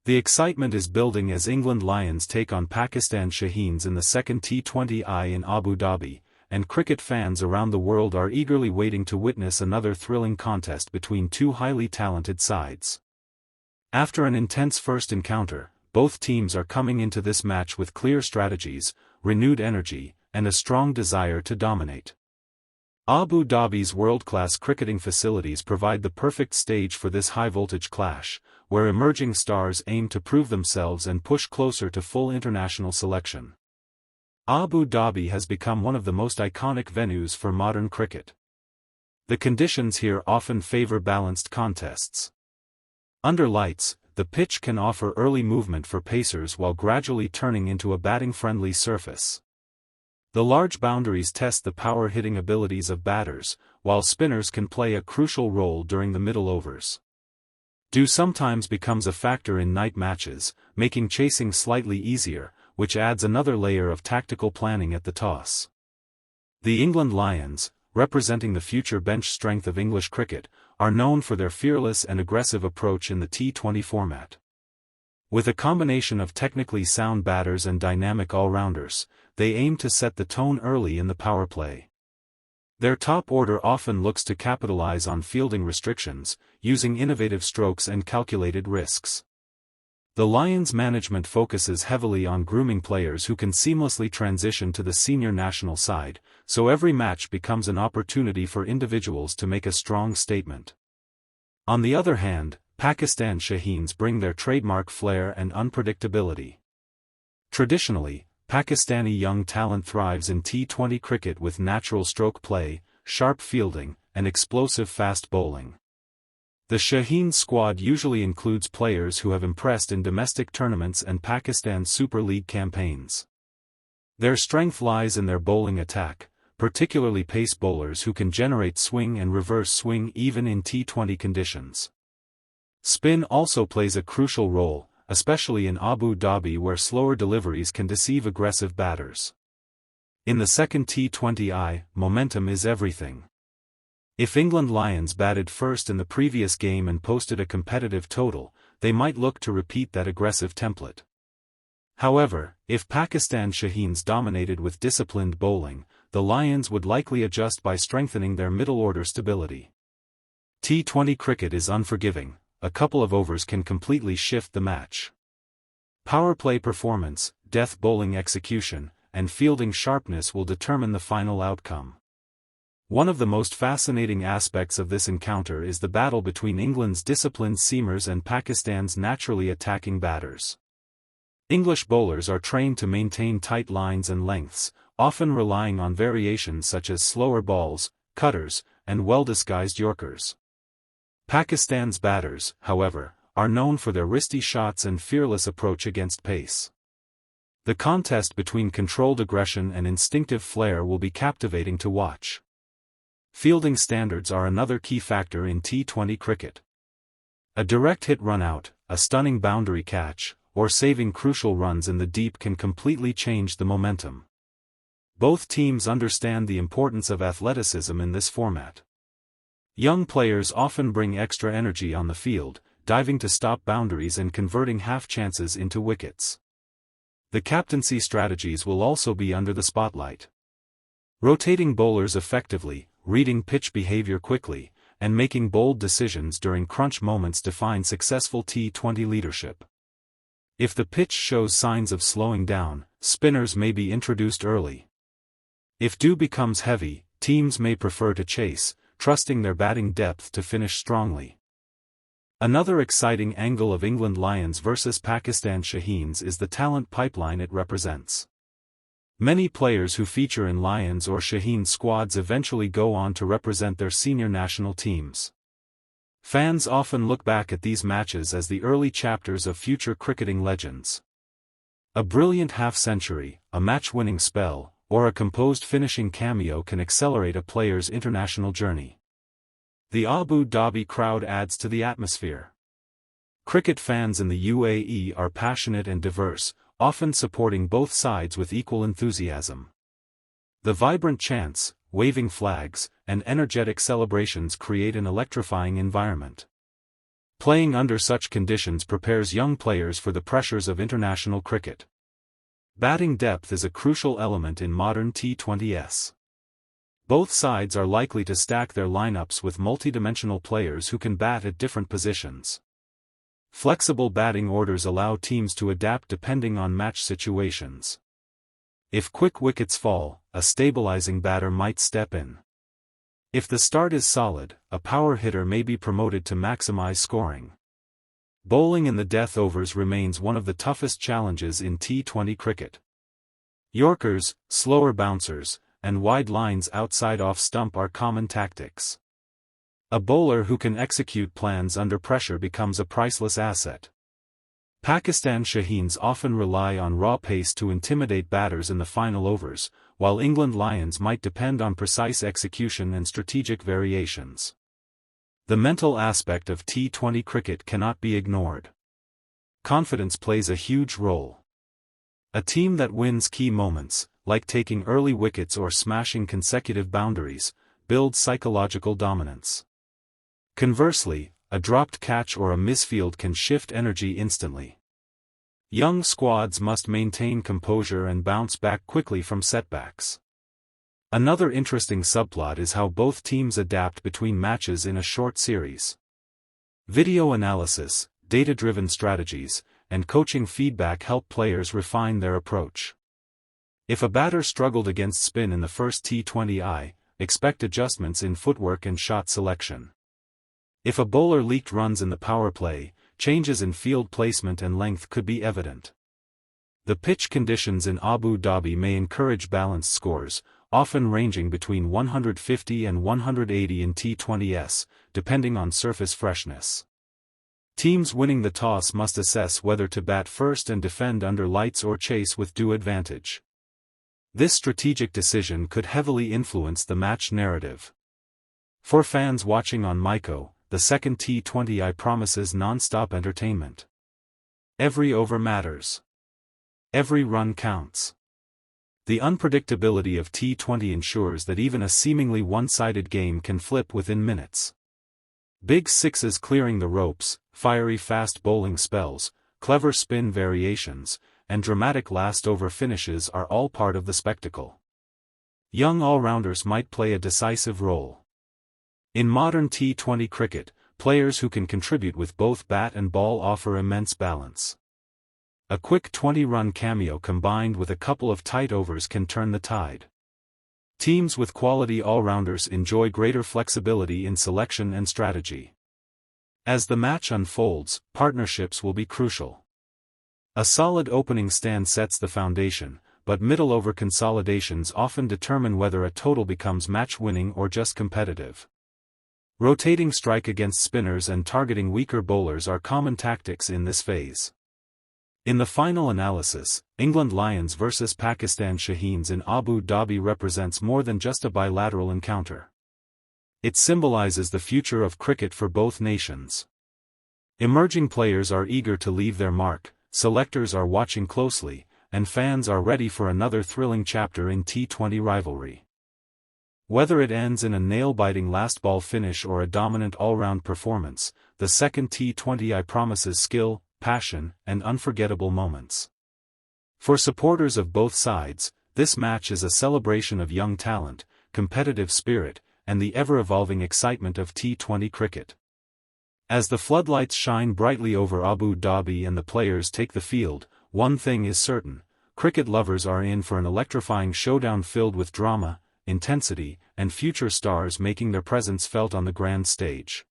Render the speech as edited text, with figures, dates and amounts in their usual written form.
The excitement is building as England Lions take on Pakistan Shaheens in the second T20I in Abu Dhabi, and cricket fans around the world are eagerly waiting to witness another thrilling contest between two highly talented sides. After an intense first encounter, both teams are coming into this match with clear strategies, renewed energy, and a strong desire to dominate. Abu Dhabi's world-class cricketing facilities provide the perfect stage for this high-voltage clash, where emerging stars aim to prove themselves and push closer to full international selection. Abu Dhabi has become one of the most iconic venues for modern cricket. The conditions here often favor balanced contests. Under lights, the pitch can offer early movement for pacers while gradually turning into a batting-friendly surface. The large boundaries test the power-hitting abilities of batters, while spinners can play a crucial role during the middle overs. Dew sometimes becomes a factor in night matches, making chasing slightly easier, which adds another layer of tactical planning at the toss. The England Lions, representing the future bench strength of English cricket, are known for their fearless and aggressive approach in the T20 format. With a combination of technically sound batters and dynamic all-rounders, they aim to set the tone early in the power play. Their top order often looks to capitalize on fielding restrictions, using innovative strokes and calculated risks. The Lions management focuses heavily on grooming players who can seamlessly transition to the senior national side, so every match becomes an opportunity for individuals to make a strong statement. On the other hand, Pakistan Shaheens bring their trademark flair and unpredictability. Traditionally, Pakistani young talent thrives in T20 cricket with natural stroke play, sharp fielding, and explosive fast bowling. The Shaheens squad usually includes players who have impressed in domestic tournaments and Pakistan's Super League campaigns. Their strength lies in their bowling attack, particularly pace bowlers who can generate swing and reverse swing even in T20 conditions. Spin also plays a crucial role, especially in Abu Dhabi where slower deliveries can deceive aggressive batters. In the second T20I, momentum is everything. If England Lions batted first in the previous game and posted a competitive total, they might look to repeat that aggressive template. However, if Pakistan Shaheens dominated with disciplined bowling, the Lions would likely adjust by strengthening their middle-order stability. T20 cricket is unforgiving, a couple of overs can completely shift the match. Power play performance, death bowling execution, and fielding sharpness will determine the final outcome. One of the most fascinating aspects of this encounter is the battle between England's disciplined seamers and Pakistan's naturally attacking batters. English bowlers are trained to maintain tight lines and lengths, often relying on variations such as slower balls, cutters, and well-disguised yorkers. Pakistan's batters, however, are known for their wristy shots and fearless approach against pace. The contest between controlled aggression and instinctive flair will be captivating to watch. Fielding standards are another key factor in T20 cricket. A direct hit run-out, a stunning boundary catch, or saving crucial runs in the deep can completely change the momentum. Both teams understand the importance of athleticism in this format. Young players often bring extra energy on the field, diving to stop boundaries and converting half chances into wickets. The captaincy strategies will also be under the spotlight. Rotating bowlers effectively, reading pitch behavior quickly, and making bold decisions during crunch moments define successful T20 leadership. If the pitch shows signs of slowing down, spinners may be introduced early. If dew becomes heavy, teams may prefer to chase, trusting their batting depth to finish strongly. Another exciting angle of England Lions versus Pakistan Shaheens is the talent pipeline it represents. Many players who feature in Lions or Shaheen squads eventually go on to represent their senior national teams. Fans often look back at these matches as the early chapters of future cricketing legends. A brilliant half-century, a match-winning spell, or a composed finishing cameo can accelerate a player's international journey. The Abu Dhabi crowd adds to the atmosphere. Cricket fans in the UAE are passionate and diverse, often supporting both sides with equal enthusiasm. The vibrant chants, waving flags, and energetic celebrations create an electrifying environment. Playing under such conditions prepares young players for the pressures of international cricket. Batting depth is a crucial element in modern T20s. Both sides are likely to stack their lineups with multidimensional players who can bat at different positions. Flexible batting orders allow teams to adapt depending on match situations. If quick wickets fall, a stabilizing batter might step in. If the start is solid, a power hitter may be promoted to maximize scoring. Bowling in the death overs remains one of the toughest challenges in T20 cricket. Yorkers, slower bouncers, and wide lines outside off-stump are common tactics. A bowler who can execute plans under pressure becomes a priceless asset. Pakistan Shaheens often rely on raw pace to intimidate batters in the final overs, while England Lions might depend on precise execution and strategic variations. The mental aspect of T20 cricket cannot be ignored. Confidence plays a huge role. A team that wins key moments, like taking early wickets or smashing consecutive boundaries, builds psychological dominance. Conversely, a dropped catch or a misfield can shift energy instantly. Young squads must maintain composure and bounce back quickly from setbacks. Another interesting subplot is how both teams adapt between matches in a short series. Video analysis, data-driven strategies, and coaching feedback help players refine their approach. If a batter struggled against spin in the first T20I, expect adjustments in footwork and shot selection. If a bowler leaked runs in the power play, changes in field placement and length could be evident. The pitch conditions in Abu Dhabi may encourage balanced scores, often ranging between 150 and 180 in T20s, depending on surface freshness. Teams winning the toss must assess whether to bat first and defend under lights or chase with due advantage. This strategic decision could heavily influence the match narrative. For fans watching on myco, the second T20I promises non-stop entertainment. Every over matters. Every run counts. The unpredictability of T20 ensures that even a seemingly one-sided game can flip within minutes. Big sixes clearing the ropes, fiery fast bowling spells, clever spin variations, and dramatic last-over finishes are all part of the spectacle. Young all-rounders might play a decisive role. In modern T20 cricket, players who can contribute with both bat and ball offer immense balance. A quick 20-run cameo combined with a couple of tight overs can turn the tide. Teams with quality all-rounders enjoy greater flexibility in selection and strategy. As the match unfolds, partnerships will be crucial. A solid opening stand sets the foundation, but middle-over consolidations often determine whether a total becomes match-winning or just competitive. Rotating strike against spinners and targeting weaker bowlers are common tactics in this phase. In the final analysis, England Lions vs Pakistan Shaheens in Abu Dhabi represents more than just a bilateral encounter. It symbolizes the future of cricket for both nations. Emerging players are eager to leave their mark, selectors are watching closely, and fans are ready for another thrilling chapter in T20 rivalry. Whether it ends in a nail-biting last-ball finish or a dominant all-round performance, the second T20I promises skill, passion, and unforgettable moments. For supporters of both sides, this match is a celebration of young talent, competitive spirit, and the ever-evolving excitement of T20 cricket. As the floodlights shine brightly over Abu Dhabi and the players take the field, one thing is certain: cricket lovers are in for an electrifying showdown filled with drama, intensity, and future stars making their presence felt on the grand stage.